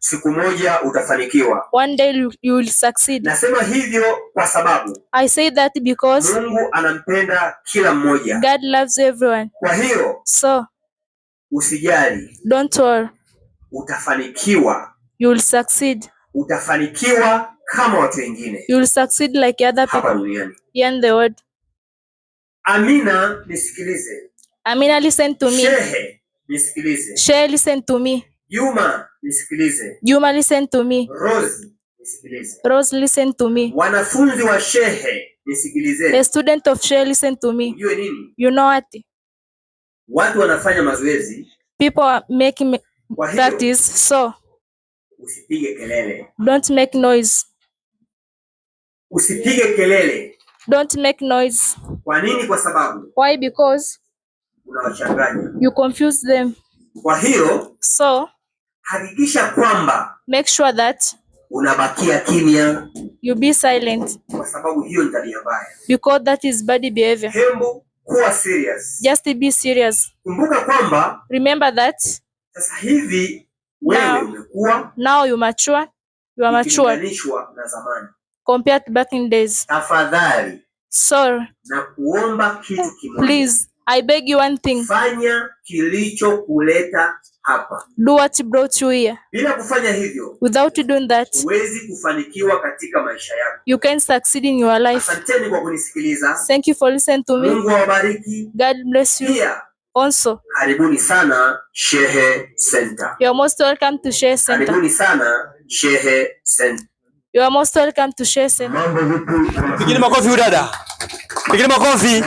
siku moja utafanikiwa. One day you will succeed. Nasema hivyo kwa sababu I say that because Mungu anampenda kila mmoja. God loves everyone. Kwa hiyo so usijali. Don't worry. Utafanikiwa. You will succeed. Utafanikiwa kama watu wengine. You will succeed like other people duniani. In the world. Amina, nisikilize. Amina, listen to me. Shehe, nisikilize. Shehe, listen to me. Juma, nisikilize. Juma, listen to me. Rose, nisikilize. Rose, listen to me. Wanafunzi wa shehe, nisikilize. The student of shehe, listen to me. Ujue nini? You know what? Watu wanafanya mazoezi. People are making practice, so usipige kelele. Don't make noise. Usipige kelele. Don't make noise. Kwa nini? Kwa sababu. Why? Because unawachanganya. You confuse them. Kwa hiyo, so hakikisha kwamba make sure that unabakia kimya. You be silent. Kwa sababu hiyo ni tabia mbaya. Because that is bad behavior. Hembu kuwa serious. Just be serious. Kumbuka kwamba remember that sasa hivi wewe umekuwa. Now you mature. You are mature. Na zamani. Compared to back in days. Tafadhali. Sorry. Na kuomba kitu kimoja. Please, I beg you one thing. Fanya kilicho kuleta hapa. Do what brought you here. Bila kufanya hivyo, without doing that, huwezi kufanikiwa katika maisha yako. You can succeed in your life. Asanteni kwa kunisikiliza. Thank you for listening to me. Mungu awabariki. God bless you. Pia, also, karibuni sana Shehe Center. You are most welcome to Shehe Center. Karibuni sana Shehe Center. You are most welcome to Shehe Center. Pigeni makofi udada. Pigeni makofi.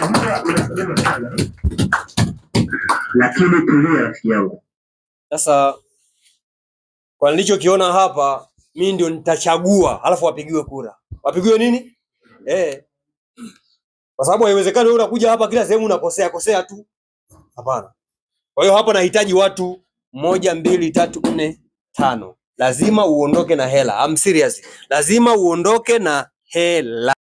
Lakini tulia rafiki yangu. Sasa kwa nilichokiona hapa, mimi ndio nitachagua, alafu wapigiwe kura. Wapigiwe nini? Kwa sababu haiwezekani wewe unakuja hapa kila sehemu unakosea tu. Hapana. Kwa hiyo hapo nahitaji watu 1 2 3 4 5. Lazima uondoke na hela. I'm serious. Lazima uondoke na hela.